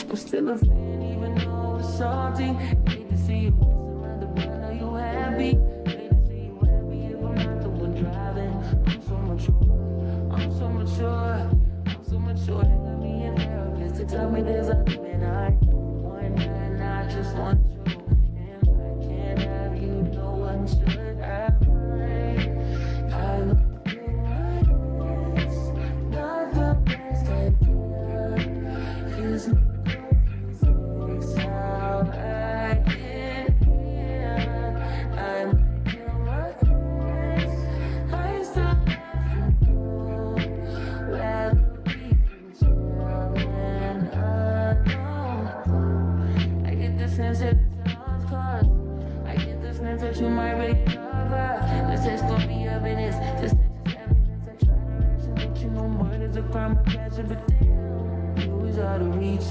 I'm still a fan even though it's salty. Hate to see you messing around the brand, are you happy? Hate to see you happy if I'm not the one driving. I'm so mature, I'm so mature, I'm so mature. They got me in therapist to tell me there's a limit. I don't want that, and I just want you. And I can't have you, no one should have mine. I love you like this, not the best idea. Is how I get here. I like you like this, I still love you. Rather be in jail than alone. I get the sense that it's a lost cause. I get the sense that you might be a lover. This is gonna be evidence. This is evidence. I try to ration, but you know murder's a crime of passion. But damn, you was out of reach.